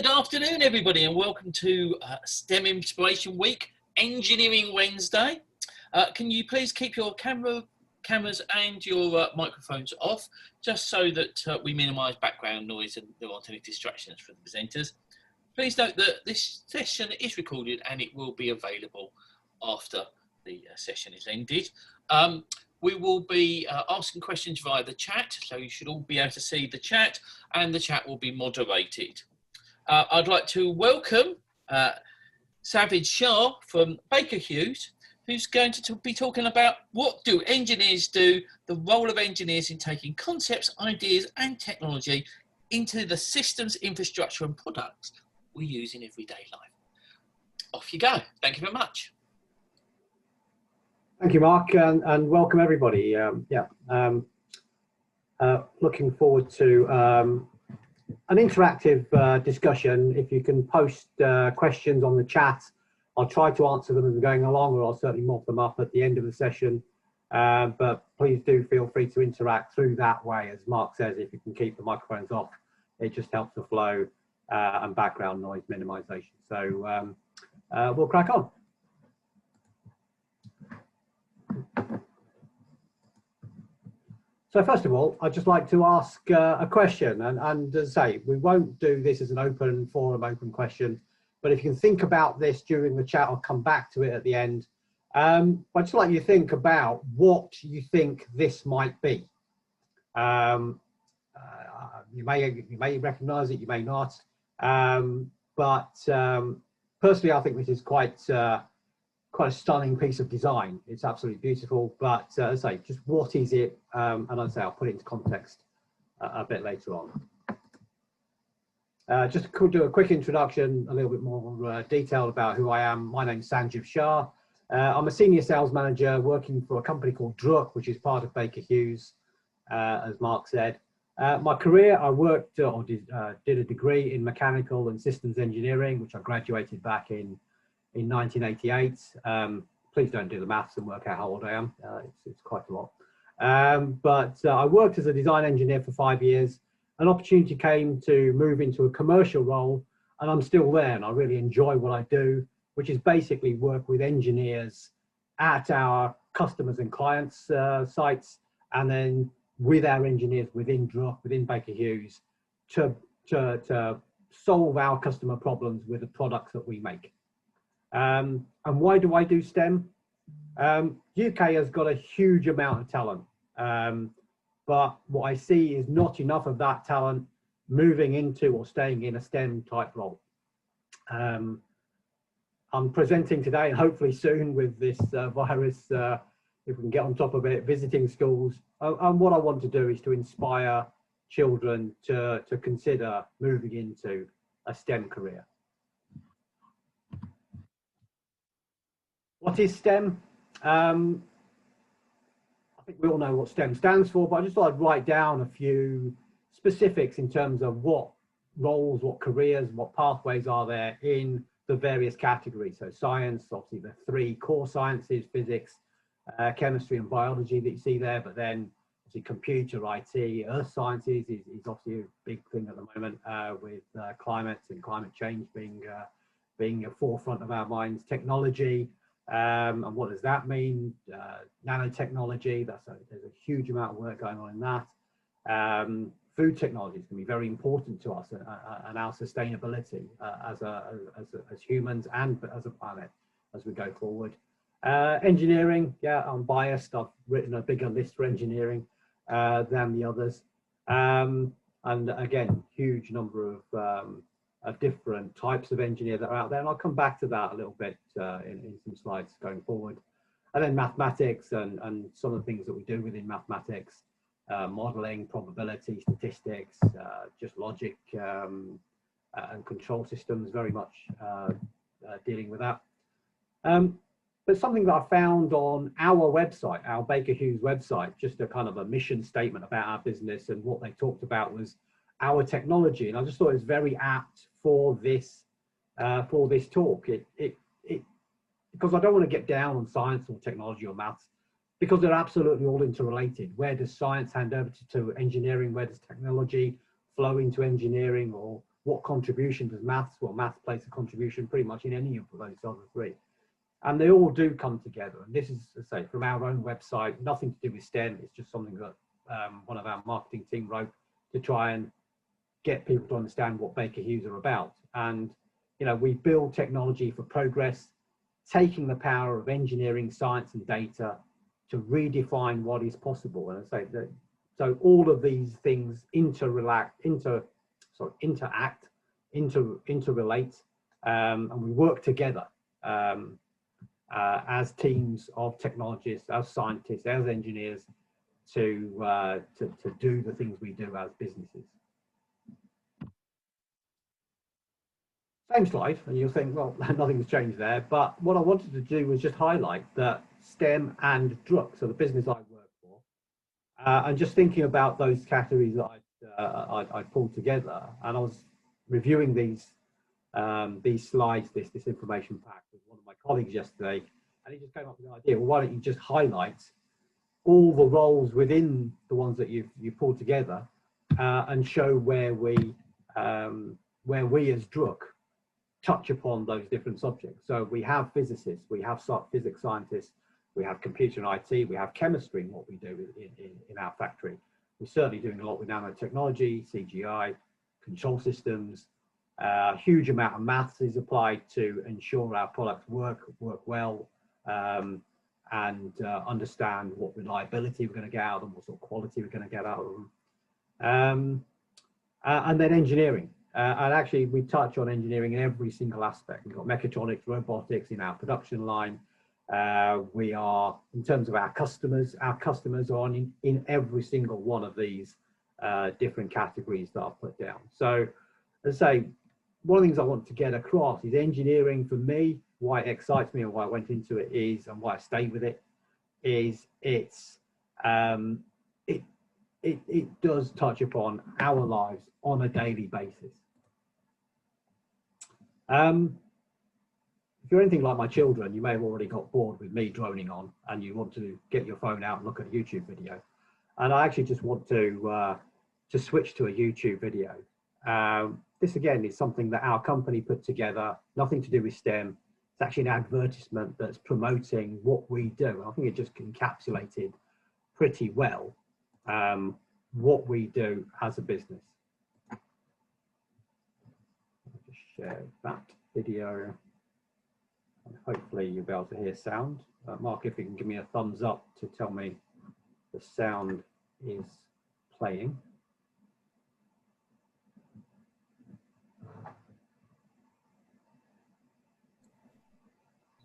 Good afternoon, everybody, and welcome to STEM Inspiration Week, Engineering Wednesday. Can you please keep your cameras and your microphones off, just so that we minimise background noise and there aren't any distractions for the presenters. Please note that this session is recorded and it will be available after the session is ended. We will be asking questions via the chat, so you should all be able to see the chat, and the chat will be moderated. I'd like to welcome Savid Shah from BAKERS, who's going to be talking about what do engineers do, the role of engineers in taking concepts, ideas and technology into the systems, infrastructure and products we use in everyday life. Off you go. Thank you very much. Thank you, Mark, and welcome everybody. Looking forward to an interactive discussion. If you can post questions on the chat, I'll try to answer them as we're going along, or I'll certainly mop them up at the end of the session. But please do feel free to interact through that way. As Mark says, if you can keep the microphones off, it just helps the flow and background noise minimization. So we'll crack on. So first of all, I'd just like to ask a question, and as I say, we won't do this as an open forum, open question, but if you can think about this during the chat, I'll come back to it at the end. I'd just like you to think about what you think this might be. You may recognise it, you may not, but personally, I think this is quite a stunning piece of design. It's absolutely beautiful, but as I say, just what is it? And as I say, I'll put it into context a bit later on. Just to do a quick introduction, a little bit more detailed about who I am. My name's Sanjeev Shah. I'm a senior sales manager working for a company called Druck, which is part of BAKERS, as Mark said. My career, I worked or did a degree in mechanical and systems engineering, which I graduated back in 1988. Please don't do the maths and work out how old I am. It's quite a lot. But I worked as a design engineer for 5 years. An opportunity came to move into a commercial role, and I'm still there, and I really enjoy what I do, which is basically work with engineers at our customers and clients' sites, and then with our engineers within Druck, within BAKERS, to solve our customer problems with the products that we make. And why do I do STEM? UK has got a huge amount of talent, but what I see is not enough of that talent moving into or staying in a STEM type role. I'm presenting today and hopefully soon with this virus, if we can get on top of it, visiting schools. And what I want to do is to inspire children to consider moving into a STEM career. What is STEM? I think we all know what STEM stands for, but I just thought I'd write down a few specifics in terms of what roles, what careers, what pathways are there in the various categories. So science, obviously the three core sciences, physics, chemistry and biology that you see there, but then obviously computer, IT, earth sciences is obviously a big thing at the moment with climate and climate change being a forefront of our minds. Technology, and what does that mean? Nanotechnology, there's a huge amount of work going on in that. Food technology is going to be very important to us and our sustainability as humans and as a planet as we go forward. Engineering, yeah, I'm biased. I've written a bigger list for engineering than the others. And again, huge number of different types of engineer that are out there, and I'll come back to that a little bit in some slides going forward. And then mathematics and some of the things that we do within mathematics, modeling, probability, statistics, just logic and control systems, very much dealing with that. But something that I found on our website, our BAKERS website, just a kind of a mission statement about our business, and what they talked about was our technology, and I just thought it was very apt for this talk. Because I don't want to get down on science or technology or maths, because they're absolutely all interrelated. Where does science hand over to engineering? Where does technology flow into engineering? Or what contribution does maths? Well, maths plays a contribution pretty much in any of those other three. And they all do come together. And this is, as I say, from our own website, nothing to do with STEM. It's just something that one of our marketing team wrote to try and get people to understand what Baker Hughes are about. And, you know, we build technology for progress, taking the power of engineering, science, and data to redefine what is possible. And I say that, so all of these things interrelate, interrelate, and we work together as teams of technologists, as scientists, as engineers to do the things we do as businesses. Same slide, and you'll think, well, nothing's changed there. But what I wanted to do was just highlight that STEM and DRUC, so the business I work for, and just thinking about those categories that I pulled together, and I was reviewing these slides, this information pack with one of my colleagues yesterday, and he just came up with the idea, well, why don't you just highlight all the roles within the ones that you've pulled together, and show where we as DRUC touch upon those different subjects. So we have physicists, we have physics scientists, we have computer and IT, we have chemistry in what we do in our factory. We're certainly doing a lot with nanotechnology, CGI, control systems. A huge amount of maths is applied to ensure our products work well, and understand what reliability we're going to get out of them, what sort of quality we're going to get out of them. And then engineering. And actually, we touch on engineering in every single aspect. We've got mechatronics, robotics in our production line. We are, in terms of our customers are in every single one of these different categories that I've put down. So, as I say, one of the things I want to get across is engineering for me, why it excites me and why I went into it is, and why I stay with it, is it does touch upon our lives on a daily basis. If you're anything like my children, you may have already got bored with me droning on and you want to get your phone out and look at a YouTube video. And I actually just want to switch to a YouTube video. This again is something that our company put together, nothing to do with STEM. It's actually an advertisement that's promoting what we do. And I think it just encapsulated pretty well what we do as a business. I'll just share that video. And hopefully you'll be able to hear sound. Mark, if you can give me a thumbs up to tell me the sound is playing.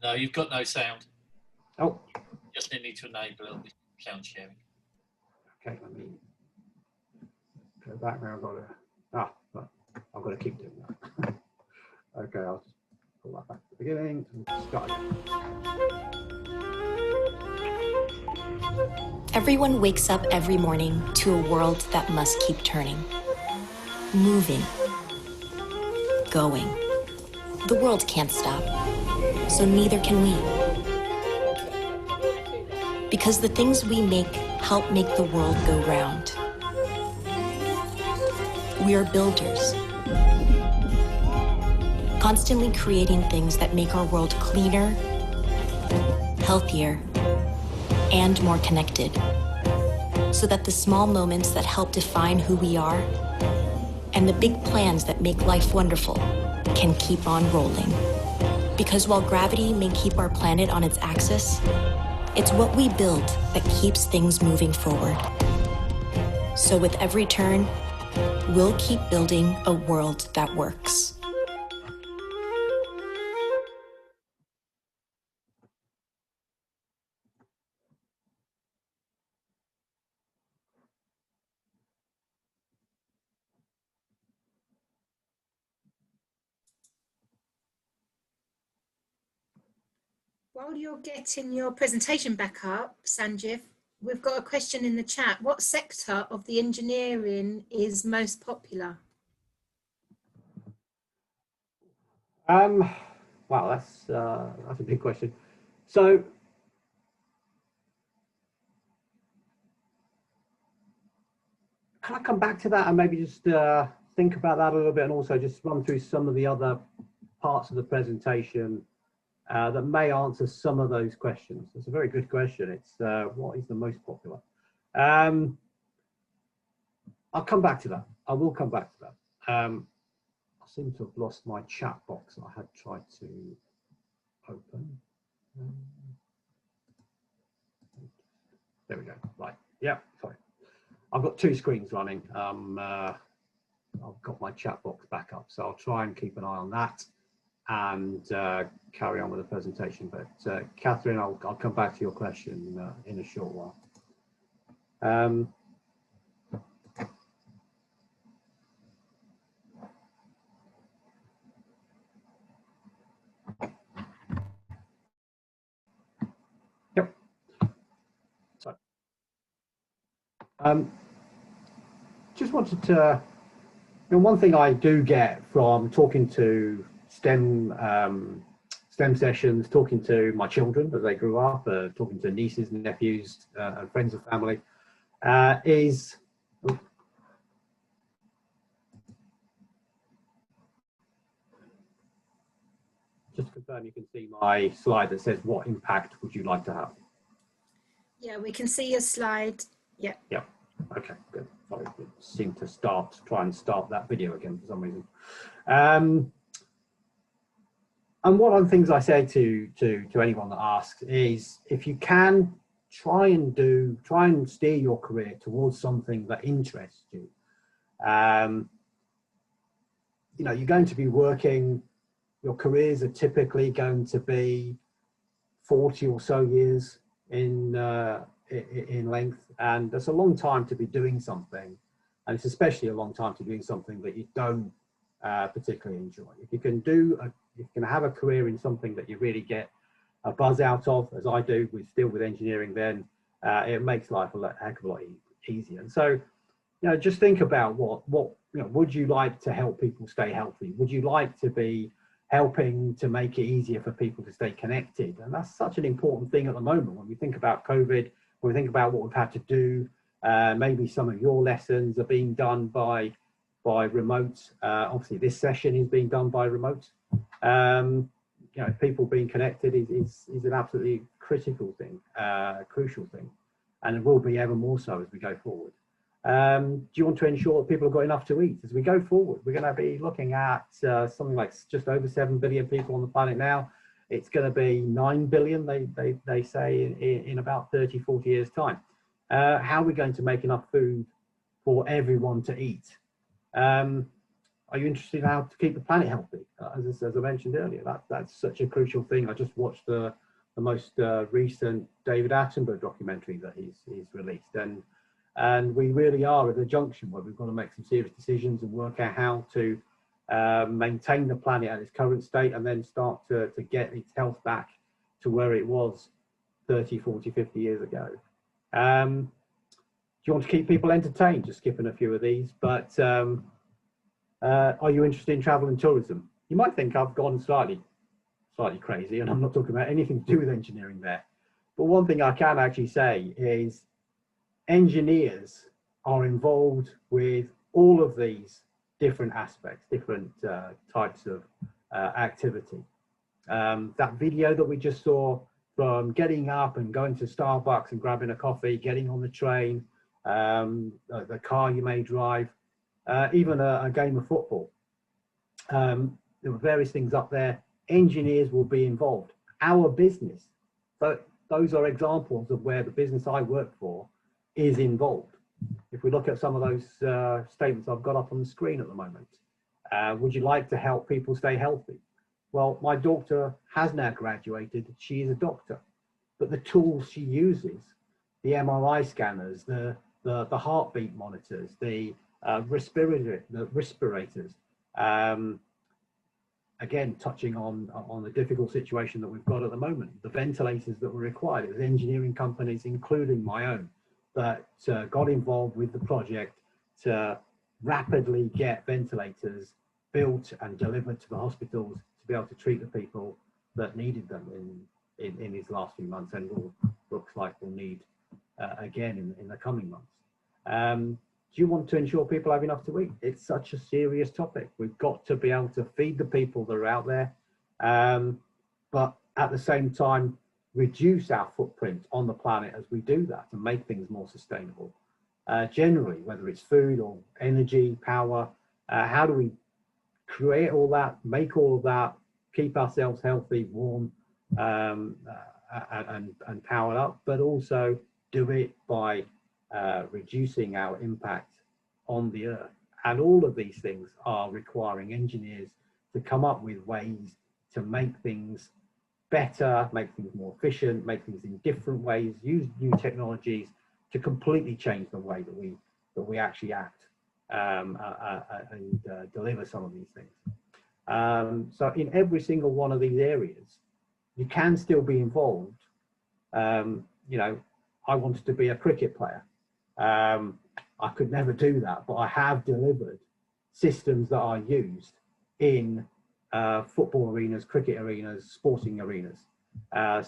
No, you've got no sound. Oh. Just need to enable the sound sharing. Okay, let me go back now. I've got to keep doing that. Okay, I'll just pull that back to the beginning and start again. Everyone wakes up every morning to a world that must keep turning, moving, going. The world can't stop, so neither can we. Because the things we make help make the world go round. We are builders, constantly creating things that make our world cleaner, healthier, and more connected, so that the small moments that help define who we are and the big plans that make life wonderful can keep on rolling. Because while gravity may keep our planet on its axis, it's what we build that keeps things moving forward. So with every turn, we'll keep building a world that works. While you're getting your presentation back up, Sanjeev, we've got a question in the chat. What sector of the engineering is most popular? Wow, that's a big question. So, can I come back to that and maybe just think about that a little bit and also just run through some of the other parts of the presentation that may answer some of those questions. It's a very good question. It's what is the most popular? I'll come back to that. I will come back to that. I seem to have lost my chat box I had tried to open. There we go. Right. Yeah, sorry. I've got two screens running. I've got my chat box back up, so I'll try and keep an eye on that and carry on with the presentation. But Catherine, I'll come back to your question in a short while. Yep. So, just wanted to, one thing I do get from talking to STEM sessions, talking to my children as they grew up, talking to nieces and nephews and friends of family, is just to confirm you can see my slide that says what impact would you like to have? Yeah, we can see your slide. Yeah. Yeah. Okay, good. Sorry, it seemed to try and start that video again for some reason. And one of the things I say to anyone that asks is, if you can, try and steer your career towards something that interests you. You know, you're going to be working, your careers are typically going to be 40 or so years in length, and that's a long time to be doing something, and it's especially a long time to be doing something that you don't particularly enjoy. If you can have a career in something that you really get a buzz out of, as I do with engineering, then it makes life a heck of a lot easier. And so, you know, just think about what you know, would you like to help people stay healthy? Would you like to be helping to make it easier for people to stay connected? And that's such an important thing at the moment when we think about COVID, when we think about what we've had to do. Maybe some of your lessons are being done by remote. Obviously this session is being done by remote. You know, people being connected is an absolutely critical thing, crucial thing, and it will be ever more so as we go forward. Do you want to ensure that people have got enough to eat as we go forward? We're going to be looking at something like just over 7 billion people on the planet now. It's going to be 9 billion, they say, in about 30, 40 years time. How are we going to make enough food for everyone to eat? Are you interested in how to keep the planet healthy? As I mentioned earlier, that's such a crucial thing. I just watched the most recent David Attenborough documentary that he's released, and we really are at a junction where we've got to make some serious decisions and work out how to maintain the planet at its current state and then start to get its health back to where it was 30, 40, 50 years ago. Do you want to keep people entertained? Just skipping a few of these, but are you interested in travel and tourism? You might think I've gone slightly crazy, and I'm not talking about anything to do with engineering there. But one thing I can actually say is engineers are involved with all of these different aspects, different types of activity. That video that we just saw, from getting up and going to Starbucks and grabbing a coffee, getting on the train, the car you may drive, even a game of football. There were various things up there. Engineers will be involved. Our business, so those are examples of where the business I work for is involved. If we look at some of those statements I've got up on the screen at the moment, would you like to help people stay healthy? Well, my daughter has now graduated. She is a doctor, but the tools she uses, the MRI scanners, the heartbeat monitors, the respirators, again, touching on the difficult situation that we've got at the moment, the ventilators that were required. It was engineering companies, including my own, that got involved with the project to rapidly get ventilators built and delivered to the hospitals to be able to treat the people that needed them in these last few months, and looks like we'll need again in the coming months. you want to ensure people have enough to eat? It's such a serious topic. We've got to be able to feed the people that are out there, but at the same time, reduce our footprint on the planet as we do that and make things more sustainable. Generally, whether it's food or energy, power, how do we create all that, make all of that, keep ourselves healthy, warm, and powered up, but also do it by reducing our impact on the earth. And all of these things are requiring engineers to come up with ways to make things better, make things more efficient, make things in different ways, use new technologies to completely change the way that we actually act and deliver some of these things. So in every single one of these areas, you can still be involved. You know, I wanted to be a cricket player. I could never do that, but I have delivered systems that are used in football arenas, cricket arenas, sporting arenas.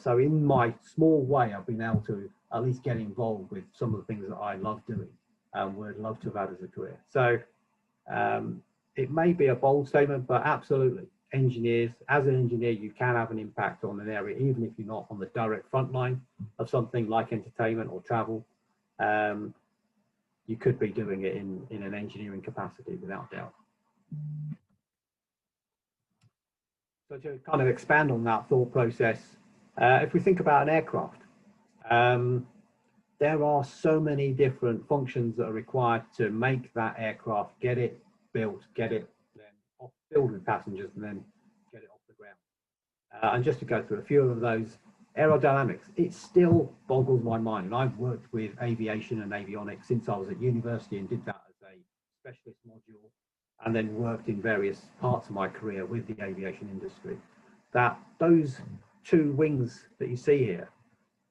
So in my small way, I've been able to at least get involved with some of the things that I love doing and would love to have had as a career. So it may be a bold statement, but absolutely, engineers, as an engineer, you can have an impact on an area, even if you're not on the direct front line of something like entertainment or travel. You could be doing it in an engineering capacity, without doubt. So to kind of expand on that thought process, if we think about an aircraft, there are so many different functions that are required to make that aircraft, get it built, get it then filled with passengers, and then get it off the ground. And just to go through a few of those, aerodynamics, it still boggles my mind. And I've worked with aviation and avionics since I was at university and did that as a specialist module, and then worked in various parts of my career with the aviation industry. That those two wings that you see here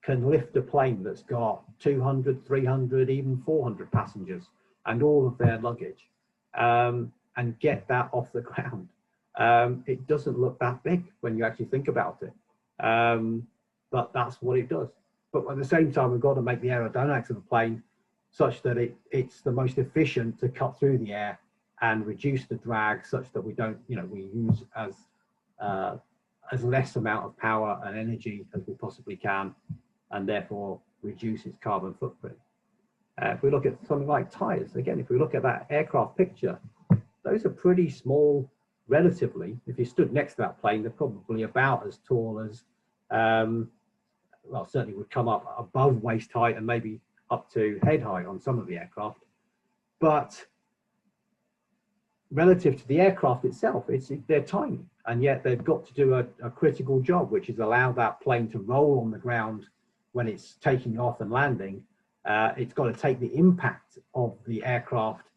can lift a plane that's got 200, 300, even 400 passengers and all of their luggage, and get that off the ground. It doesn't look that big when you actually think about it, but that's what it does. But at the same time, we've got to make the aerodynamics of the plane such that it's the most efficient to cut through the air and reduce the drag, such that we don't, you know, we use as less amount of power and energy as we possibly can, and therefore reduce its carbon footprint. If we look at something like tires, again, if we look at that aircraft picture, those are pretty small relatively. If you stood next to that plane, they're probably about as tall as, well, certainly would come up above waist height and maybe up to head height on some of the aircraft. But relative to the aircraft itself, they're tiny, and yet they've got to do a critical job, which is allow that plane to roll on the ground when it's taking off and landing. It's got to take the impact of the aircraft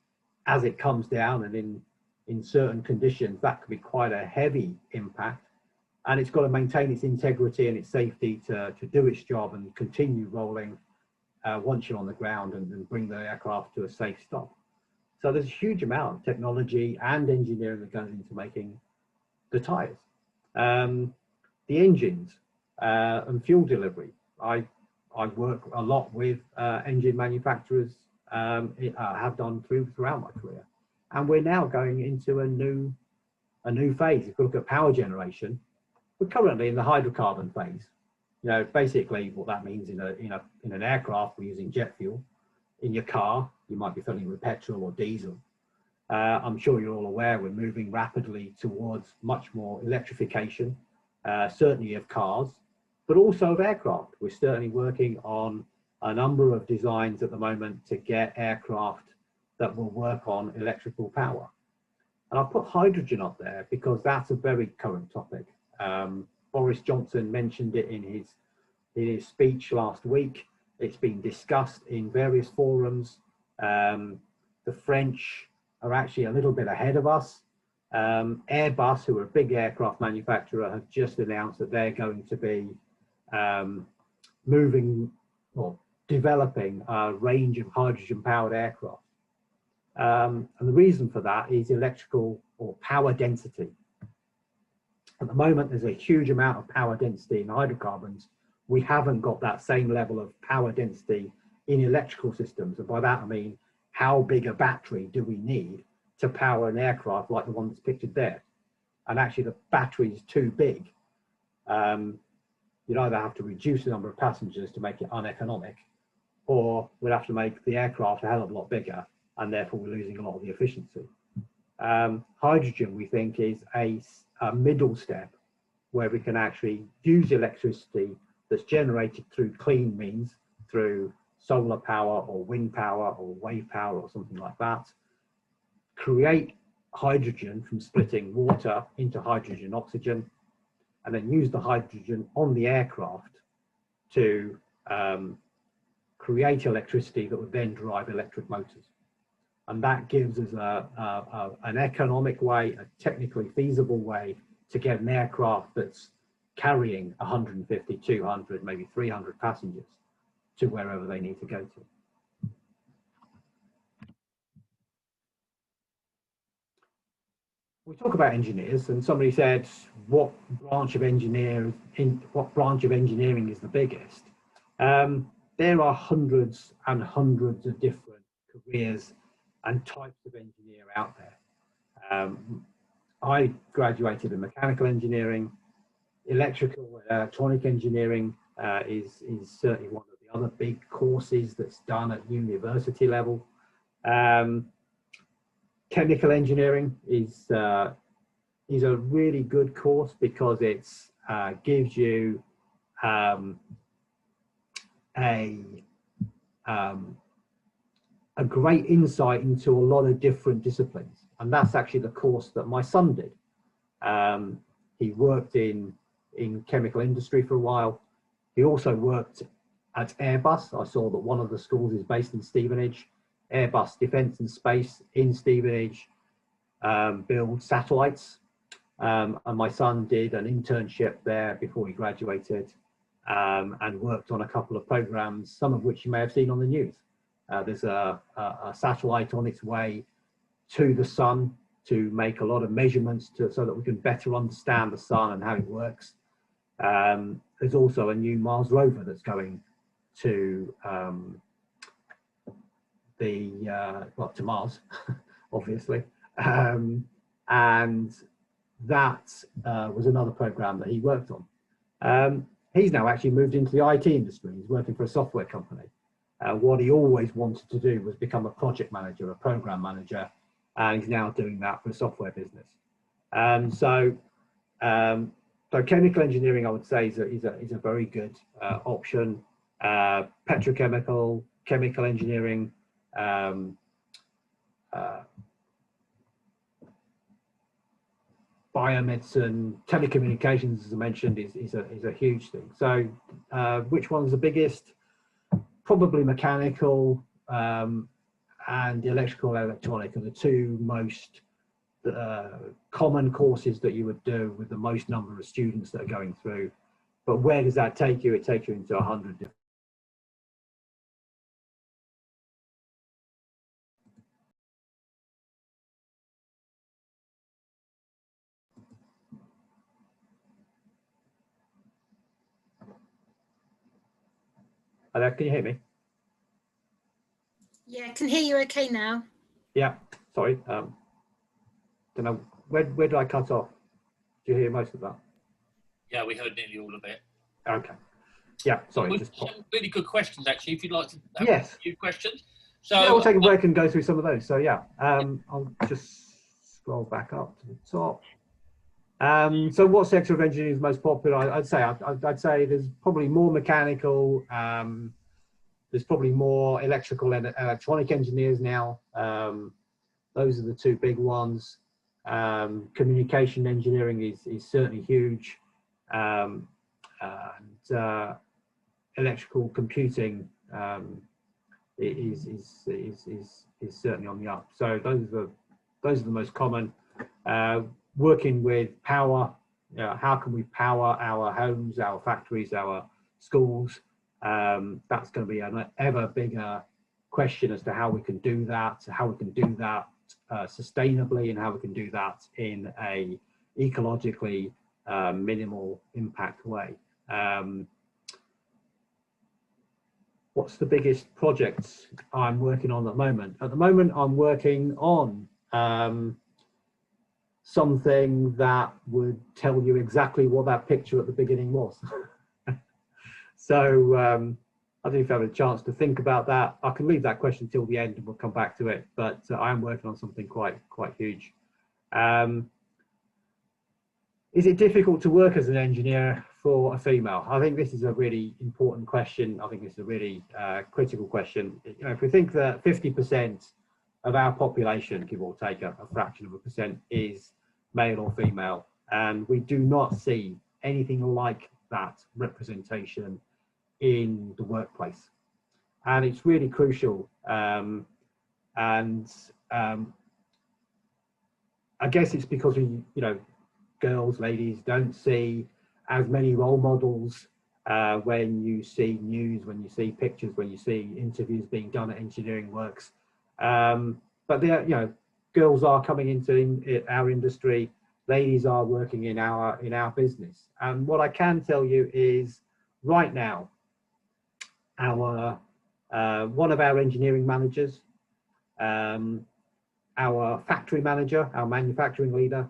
as it comes down, and in certain conditions that could be quite a heavy impact, and it's got to maintain its integrity and its safety to do its job and continue rolling once you're on the ground, and bring the aircraft to a safe stop. So there's a huge amount of technology and engineering that goes into making the tires, the engines, and fuel delivery. I work a lot with engine manufacturers. I have done throughout my career, and we're now going into a new phase. If you look at power generation, we're currently in the hydrocarbon phase. You know, basically what that means in an aircraft, we're using jet fuel. In your car, you might be filling with petrol or diesel. I'm sure you're all aware we're moving rapidly towards much more electrification, certainly of cars, but also of aircraft. We're certainly working on a number of designs at the moment to get aircraft that will work on electrical power. And I've put hydrogen up there because that's a very current topic. Boris Johnson mentioned it in his speech last week. It's been discussed in various forums. The French are actually a little bit ahead of us. Airbus, who are a big aircraft manufacturer, have just announced that they're going to be moving or developing a range of hydrogen-powered aircraft. And the reason for that is electrical or power density. At the moment, there's a huge amount of power density in hydrocarbons. We haven't got that same level of power density in electrical systems. And by that, I mean, how big a battery do we need to power an aircraft like the one that's pictured there? And actually the battery is too big. You'd either have to reduce the number of passengers to make it uneconomic, or we'd have to make the aircraft a hell of a lot bigger, and therefore we're losing a lot of the efficiency. Hydrogen, we think, is a middle step where we can actually use electricity that's generated through clean means, through solar power or wind power or wave power or something like that, create hydrogen from splitting water into hydrogen oxygen, and then use the hydrogen on the aircraft to create electricity that would then drive electric motors. And that gives us an economic way, a technically feasible way to get an aircraft that's carrying 150, 200, maybe 300 passengers to wherever they need to go to. We talk about engineers, and somebody said, what branch of engineering is the biggest? There are hundreds and hundreds of different careers and types of engineer out there. I graduated in mechanical engineering. Electrical electronic engineering is certainly one of the other big courses that's done at university level. Chemical engineering is a really good course because it gives you a great insight into a lot of different disciplines, and that's actually the course that my son did. He worked in chemical industry for a while. He also worked at Airbus. I saw that one of the schools is based in Stevenage. Airbus Defence and Space in Stevenage build satellites, and my son did an internship there before he graduated, and worked on a couple of programs, some of which you may have seen on the news. There's a satellite on its way to the sun to make a lot of measurements so that we can better understand the sun and how it works. There's also a new Mars rover that's going to to Mars, obviously. And that was another program that he worked on. He's now actually moved into the IT industry. He's working for a software company. What he always wanted to do was become a project manager, a program manager, and he's now doing that for a software business. So chemical engineering, I would say, is a very good option. Petrochemical, chemical engineering, biomedicine, telecommunications, as I mentioned, is a huge thing. So which one's the biggest? Probably mechanical and electrical electronic are the two most common courses that you would do with the most number of students that are going through. But where does that take you? It takes you into 100 different. Hello, can you hear me? Yeah, I can hear you okay now. Yeah, sorry. Don't know, where did I cut off? Did you hear most of that? Yeah, we heard nearly all of it. Okay. Yeah, sorry. Well, some really good questions, actually, if you'd like to have a few questions. So yeah, we'll take a break and go through some of those. So yeah, I'll just scroll back up to the top. So what sector of engineering is most popular? I'd say there's probably more mechanical, there's probably more electrical and electronic engineers now. Those are the two big ones. Communication engineering is certainly huge, and electrical computing is certainly on the up. So those are the most common. Working with power, how can we power our homes, our factories, our schools? That's going to be an ever bigger question as to how we can do that, sustainably, and how we can do that in a ecologically minimal impact way. what's the biggest projects I'm working on at the moment? At the moment, I'm working on something that would tell you exactly what that picture at the beginning was. So I don't know if you have a chance to think about that. I can leave that question till the end and we'll come back to it, but I am working on something quite huge. Is it difficult to work as an engineer for a female? I think this is a really important question. I think it's a really critical question. You know, if we think that 50% of our population, give or take a fraction of a percent, is male or female, and we do not see anything like that representation in the workplace, and it's really crucial. I guess it's because we, you know, girls, ladies don't see as many role models when you see news, when you see pictures, when you see interviews being done at engineering works. But there, you know, girls are coming into our industry, ladies are working in our business. And what I can tell you is, right now, our one of our engineering managers, our factory manager, our manufacturing leader,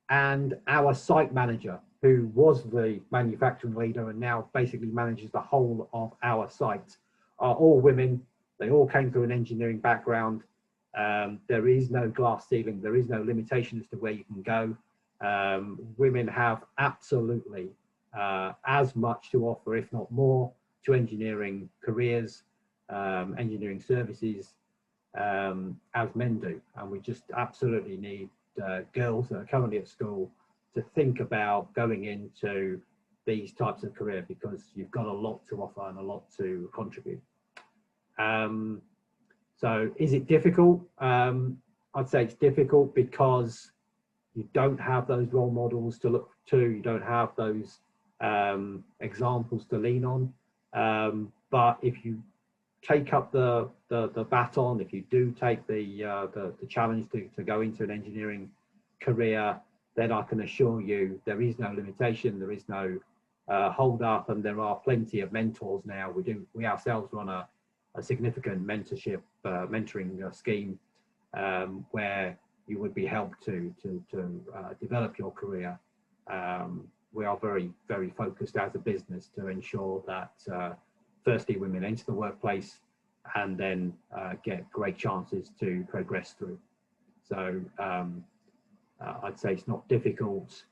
and our site manager, who was the manufacturing leader and now basically manages the whole of our site, are all women. They all came through an engineering background. There is no glass ceiling. There is no limitation as to where you can go. Women have absolutely as much to offer, if not more, to engineering careers, engineering services, as men do. And we just absolutely need girls that are currently at school to think about going into these types of career, because you've got a lot to offer and a lot to contribute. So is it difficult? I'd say it's difficult because you don't have those role models to look to, you don't have those examples to lean on. But if you take up the baton, if you do take the challenge to go into an engineering career, then I can assure you there is no limitation, there is no hold up, and there are plenty of mentors now. We ourselves run a significant mentorship, mentoring scheme where you would be helped to develop your career. We are very, very focused as a business to ensure that firstly, women enter the workplace and then get great chances to progress through. So I'd say it's not difficult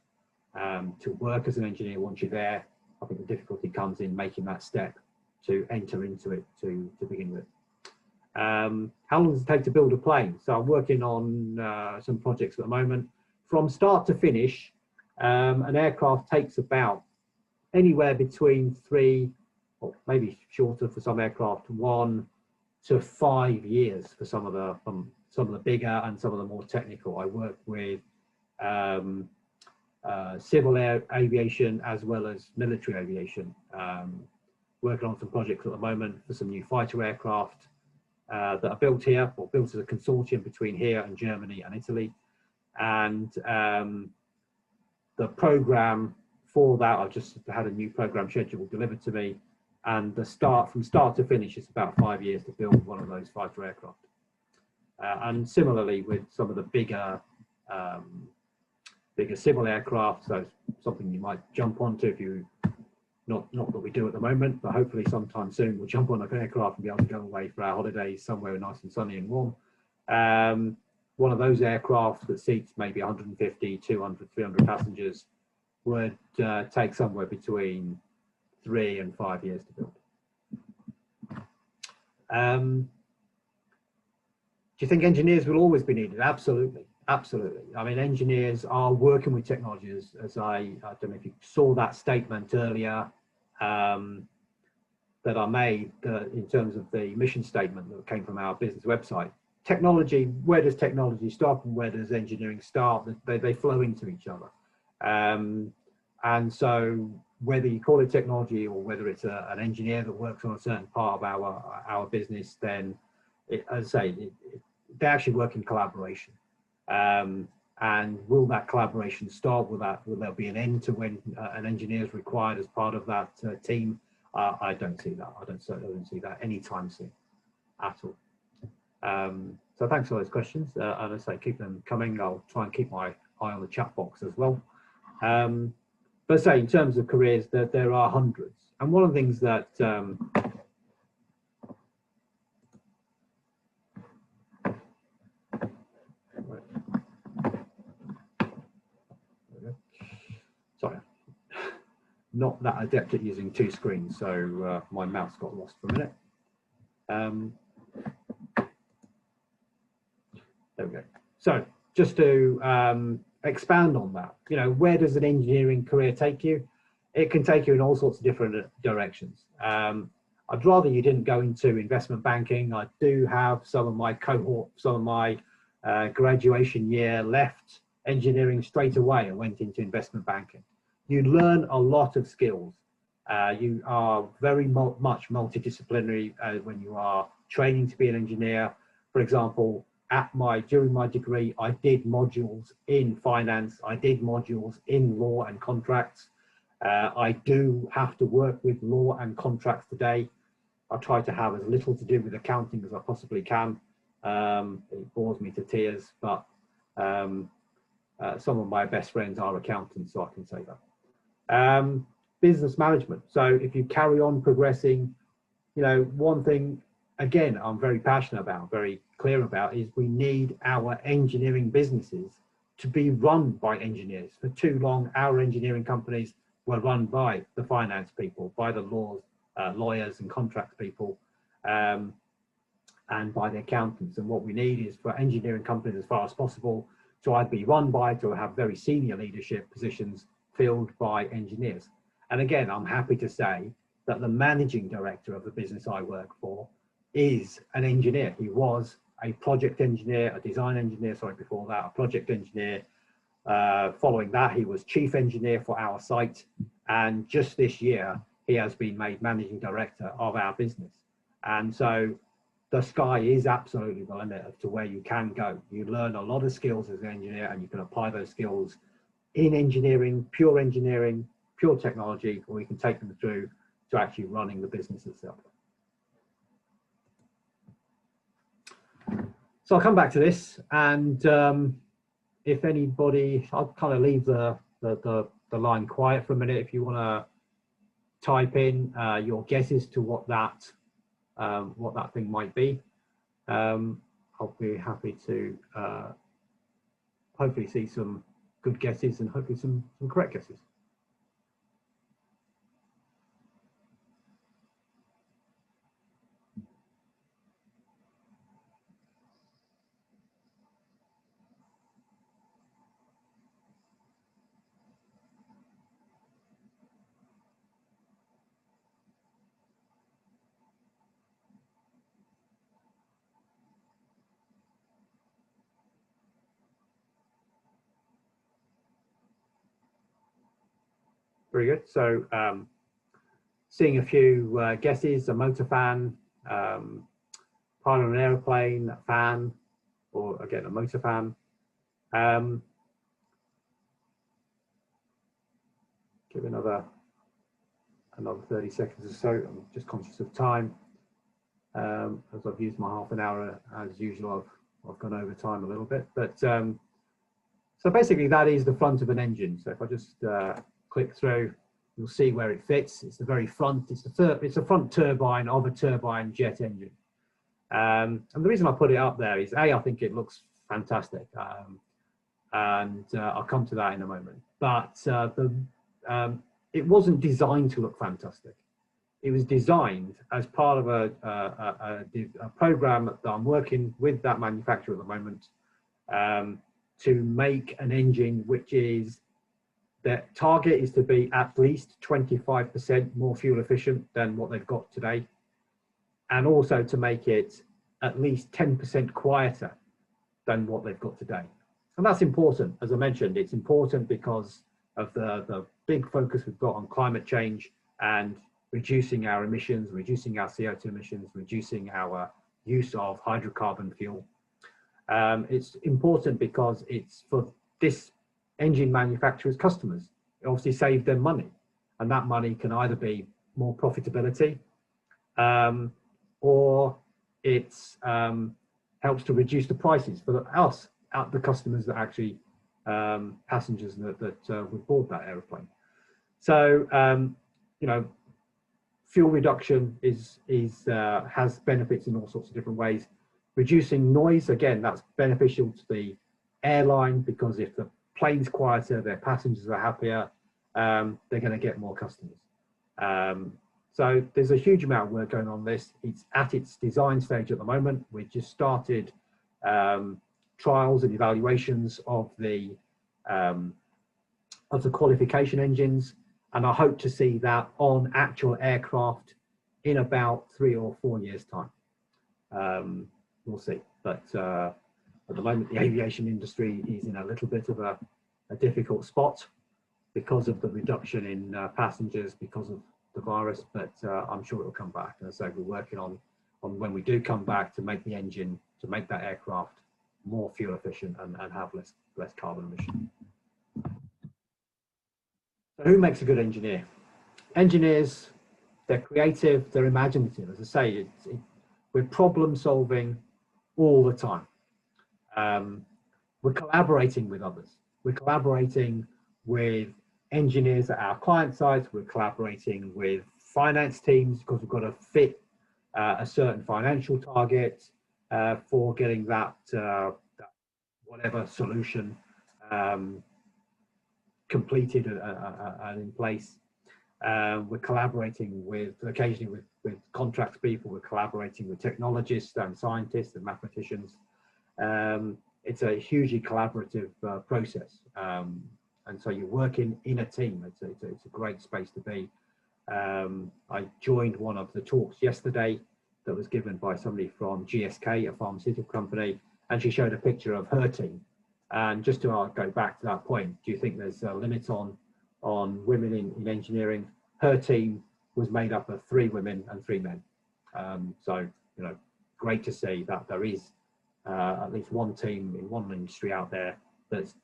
to work as an engineer once you're there. I think the difficulty comes in making that step to enter into it to begin with. How long does it take to build a plane? So I'm working on some projects at the moment. From start to finish, an aircraft takes about anywhere between 3, or maybe shorter for some aircraft, 1 to 5 years for some of the bigger and some of the more technical. I work with civil aviation as well as military aviation. Working on some projects at the moment for some new fighter aircraft that are built here, or built as a consortium between here and Germany and Italy. And the program for that, I've just had a new program schedule delivered to me, and from start to finish, it's about 5 years to build one of those fighter aircraft. And similarly with some of the bigger civil aircraft, so something you might jump onto if you, not that we do at the moment, but hopefully sometime soon we'll jump on an aircraft and be able to go away for our holidays somewhere nice and sunny and warm. One of those aircraft that seats maybe 150, 200, 300 passengers would take somewhere between 3 and 5 years to build. Do you think engineers will always be needed? Absolutely, absolutely. I mean, engineers are working with technology, as I don't know if you saw that statement earlier that I made in terms of the mission statement that came from our business website. Technology, where does technology stop and where does engineering start? They flow into each other. And so whether you call it technology or whether it's an engineer that works on a certain part of our business, then as I say, they actually work in collaboration. And will that collaboration stop? Will there be an end to when an engineer is required as part of that team? I don't see that. I don't see that anytime soon at all. So thanks for those questions. And I say keep them coming. I'll try and keep my eye on the chat box as well. But say in terms of careers, there are hundreds. And one of the things that sorry, not that adept at using two screens, so my mouse got lost for a minute. There we go. So just to expand on that, you know, where does an engineering career take you? It can take you in all sorts of different directions. I'd rather you didn't go into investment banking. I do have some of my cohort, some of my graduation year left engineering straight away and went into investment banking. You learn a lot of skills. You are very much multidisciplinary when you are training to be an engineer. For example, during my degree, I did modules in finance. I did modules in law and contracts. I do have to work with law and contracts today. I try to have as little to do with accounting as I possibly can. It bores me to tears, but some of my best friends are accountants, so I can say that. Business management. So if you carry on progressing, you know, one thing, again, I'm very passionate about, very clear about, is we need our engineering businesses to be run by engineers. For too long, our engineering companies were run by the finance people, by the lawyers and contracts people, and by the accountants. And what we need is for engineering companies, as far as possible, to either be run by, to have very senior leadership positions filled by engineers. And again, I'm happy to say that the managing director of the business I work for is an engineer. He was a project engineer, a design engineer, sorry, before that, a project engineer. Following that, he was chief engineer for our site. And just this year, he has been made managing director of our business. And so the sky is absolutely the limit as to where you can go. You learn a lot of skills as an engineer, and you can apply those skills in engineering, pure technology, or you can take them through to actually running the business itself. So I'll come back to this, and if anybody, I'll kind of leave the line quiet for a minute. If you want to type in your guesses to what that thing might be, I'll be happy to hopefully see some good guesses and hopefully some correct guesses. Very good. So seeing a few guesses: a motor fan, part of an aeroplane, a fan, or again a motor fan. Give another 30 seconds or so. I'm just conscious of time. As I've used my half an hour as usual, I've gone over time a little bit. But so basically, that is the front of an engine. So if I just click through, you'll see where it fits. It's the very front. It's the front turbine of a turbine jet engine. And the reason I put it up there is I think it looks fantastic, and I'll come to that in a moment. But it wasn't designed to look fantastic. It was designed as part of a program that I'm working with that manufacturer at the moment to make an engine which is, their target is to be at least 25% more fuel efficient than what they've got today, and also to make it at least 10% quieter than what they've got today. And that's important. As I mentioned, it's important because of the big focus we've got on climate change and reducing our emissions, reducing our CO2 emissions, reducing our use of hydrocarbon fuel. It's important because it's for this engine manufacturers' customers. It obviously saves them money, and that money can either be more profitability, or it helps to reduce the prices for the customers that actually passengers that would board that aeroplane. So you know, fuel reduction has benefits in all sorts of different ways. Reducing noise, again, that's beneficial to the airline, because if the plane's quieter, their passengers are happier, they're going to get more customers. So there's a huge amount of work going on this. It's at its design stage at the moment. We've just started trials and evaluations of the qualification engines, and I hope to see that on actual aircraft in about 3 or 4 years' time. We'll see, but at the moment the aviation industry is in a little bit of a difficult spot because of the reduction in passengers because of the virus, but I'm sure it'll come back. And so we're working on when we do come back to make the engine, to make that aircraft more fuel efficient and have less carbon emission. So who makes a good engineer? Engineers, they're creative, they're imaginative. As I say, we're problem solving all the time. We're collaborating with others. We're collaborating with engineers at our client sites. We're collaborating with finance teams because we've got to fit a certain financial target for getting that whatever solution completed and in place. We're collaborating occasionally with contracts people. We're collaborating with technologists and scientists and mathematicians. It's a hugely collaborative process, and so you're working in a team. It's a great space to be. I joined one of the talks yesterday that was given by somebody from GSK, a pharmaceutical company, and she showed a picture of her team. And just to go back to that point, do you think there's a limit on women in engineering? Her team was made up of 3 women and 3 men. So, you know, great to see that there is at least one team in one industry out there that's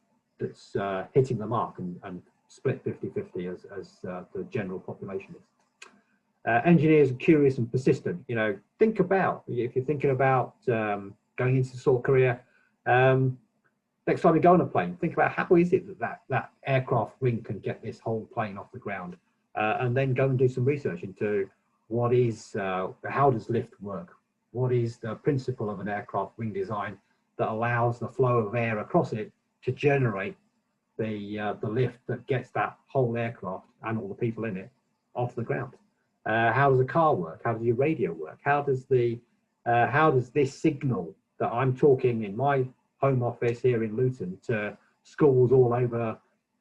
hitting the mark and split 50-50 as the general population is. Engineers are curious and persistent. You know, think about, if you're thinking about going into the sort of career, next time you go on a plane, think about how is it that aircraft wing can get this whole plane off the ground, and then go and do some research into how does lift work? What is the principle of an aircraft wing design that allows the flow of air across it to generate the lift that gets that whole aircraft and all the people in it off the ground? How does a car work? How does your radio work? How does this signal that I'm talking in my home office here in Luton to schools all over,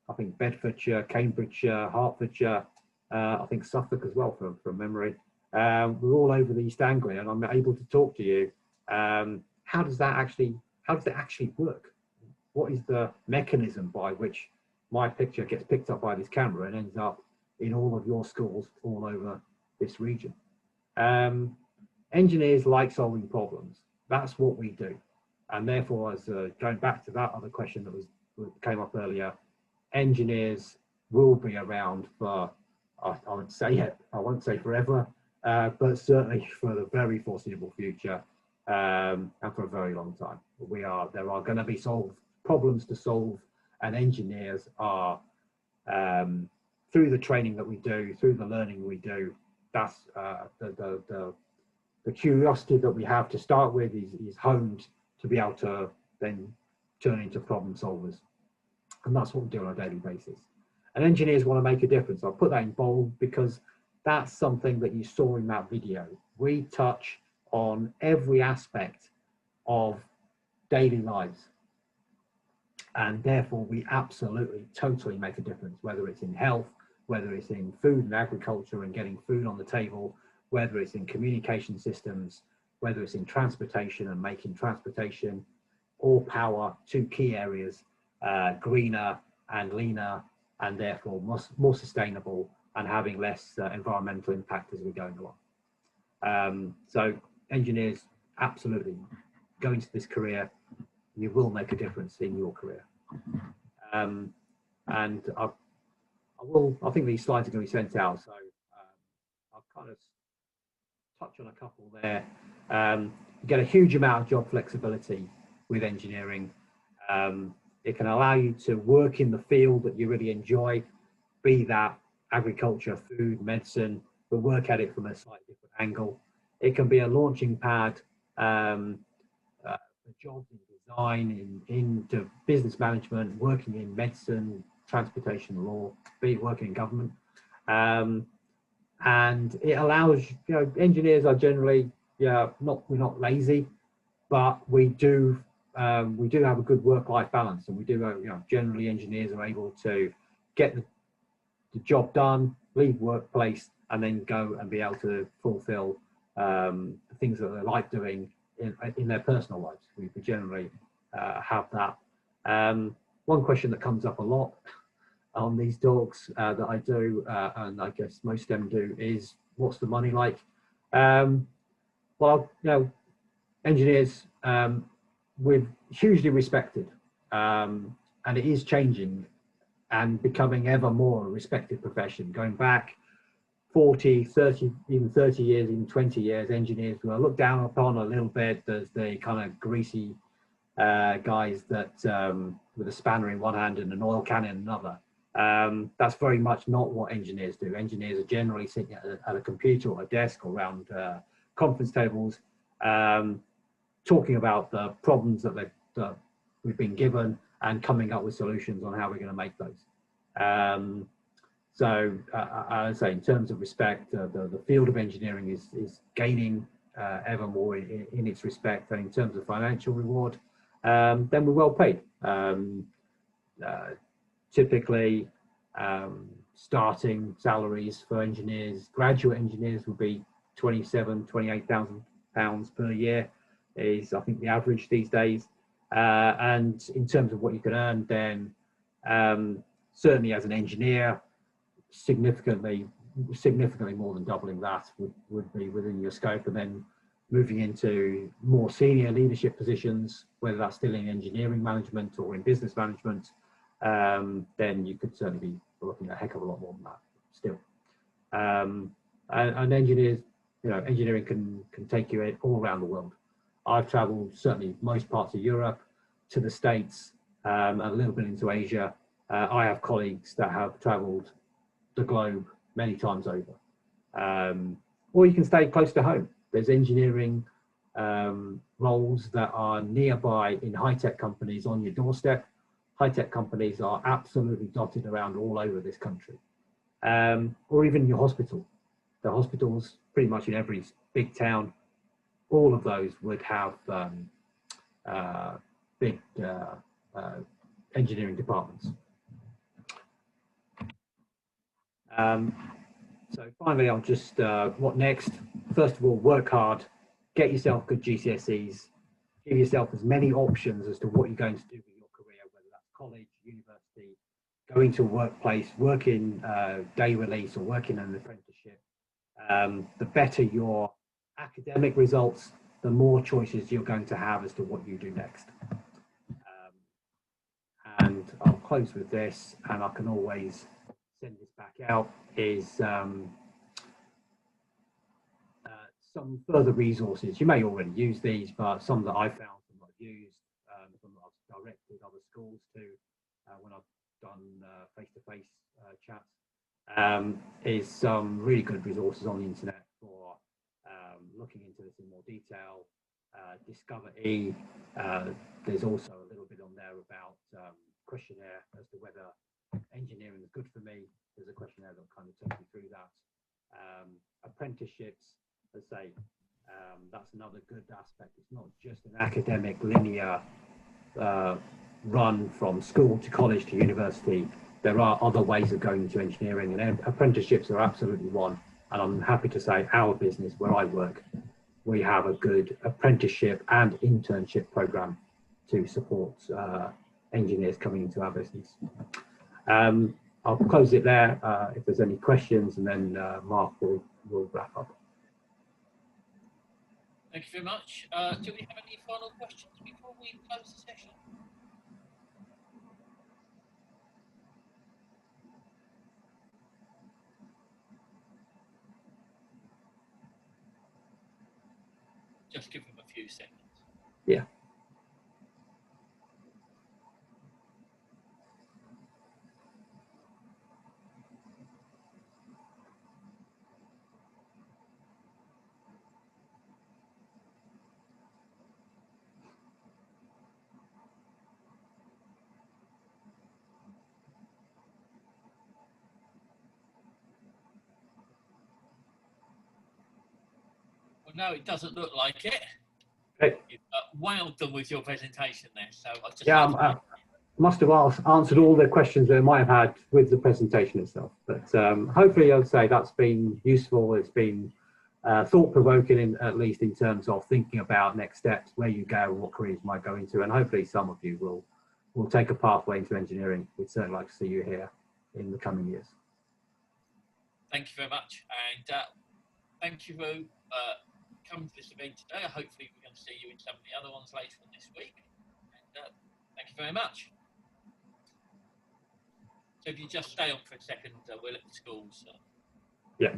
I think Bedfordshire, Cambridgeshire, Hertfordshire, I think Suffolk as well from memory. We're all over the East Anglia, and I'm able to talk to you. How does it actually work? What is the mechanism by which my picture gets picked up by this camera and ends up in all of your schools all over this region? Engineers like solving problems. That's what we do. And therefore, as going back to that other question that came up earlier, engineers will be around for, I would say it, I won't say forever, but certainly for the very foreseeable future, and for a very long time. There are going to be problems to solve, and engineers are, through the training that we do, through the learning we do, that's the curiosity that we have to start with is honed to be able to then turn into problem solvers. And that's what we do on a daily basis. And engineers want to make a difference. I'll put that in bold because that's something that you saw in that video. We touch on every aspect of daily lives. And therefore we absolutely, totally make a difference, whether it's in health, whether it's in food and agriculture and getting food on the table, whether it's in communication systems, whether it's in transportation and making transportation or power, 2 key areas, greener and leaner, and therefore more sustainable and having less environmental impact as we're going along. So engineers, absolutely, go into this career, you will make a difference in your career. And I think these slides are going to be sent out, so kind of touch on a couple there. You get a huge amount of job flexibility with engineering. It can allow you to work in the field that you really enjoy, be that agriculture, food, medicine, but work at it from a slightly different angle. It can be a launching pad for jobs in design, into business management, working in medicine, transportation law, be it working in government. And it allows, engineers are generally, we're not lazy, but we do have a good work-life balance, and we do, generally engineers are able to get the job done, leave workplace, and then go and be able to fulfill the things that they like doing in their personal lives. We generally have that. One question that comes up a lot on these talks that I do, and I guess most of them do, is what's the money like? Well, engineers, we're hugely respected, and it is changing and becoming ever more a respected profession. Going back 40, 30, even 30 years, even 20 years, engineers were looked down upon a little bit as the kind of greasy guys that with a spanner in one hand and an oil can in another. That's very much not what engineers do. Engineers are generally sitting at a computer or a desk or around conference tables, talking about the problems that we've been given and coming up with solutions on how we're going to make those. So I would say in terms of respect, the field of engineering is gaining ever more in its respect, and in terms of financial reward, then we're well paid. Typically, starting salaries for engineers, graduate engineers, will be £28,000 per year is, I think, the average these days. And in terms of what you can earn, then certainly as an engineer, significantly more than doubling that would be within your scope. And then moving into more senior leadership positions, whether that's still in engineering management or in business management, then you could certainly be looking at a heck of a lot more than that still. And engineers, engineering can take you all around the world. I've traveled certainly most parts of Europe, to the States, a little bit into Asia. I have colleagues that have traveled the globe many times over. Or you can stay close to home. There's engineering roles that are nearby in high-tech companies on your doorstep. High-tech companies are absolutely dotted around all over this country. Or even your hospital. The hospitals pretty much in every big town, all of those would have big engineering departments. So finally, I'll just, what next? First of all, work hard, get yourself good GCSEs, give yourself as many options as to what you're going to do with your career, whether that's college, university, going to a workplace, working day release or working in an apprenticeship. The better your academic results, the more choices you're going to have as to what you do next. And I'll close with this, and I can always send this back out, is some further resources. You may already use these, but some that I found, some that I've used, some that I've directed other schools to when I've done face-to-face chats, is some really good resources on the internet for looking into this in more detail. Discover E, there's also a little bit on there about questionnaire as to whether engineering is good for me. There's a questionnaire that kind of takes you through that. Apprenticeships, let's say, that's another good aspect. It's not just an academic linear run from school to college to university. There are other ways of going into engineering, and apprenticeships are absolutely one. And I'm happy to say our business, where I work, we have a good apprenticeship and internship program to support engineers coming into our business. I'll close it there if there's any questions, and then Mark will wrap up. Thank you very much. Do we have any final questions before we close the session? just give them a few seconds. Yeah. Well, no, it doesn't look like it. Great. You've wowed them with your presentation there. So I just Yeah, must have answered all the questions they might have had with the presentation itself. But hopefully, I'd say that's been useful. It's been thought-provoking, at least in terms of thinking about next steps, where you go, what careers you might go into, and hopefully some of you will take a pathway into engineering. We'd certainly like to see you here in the coming years. Thank you very much, and thank you for coming to this event today. Hopefully, we're going to see you in some of the other ones later on this week. And thank you very much. So if you just stay on for a second, we'll let the schools. Yeah.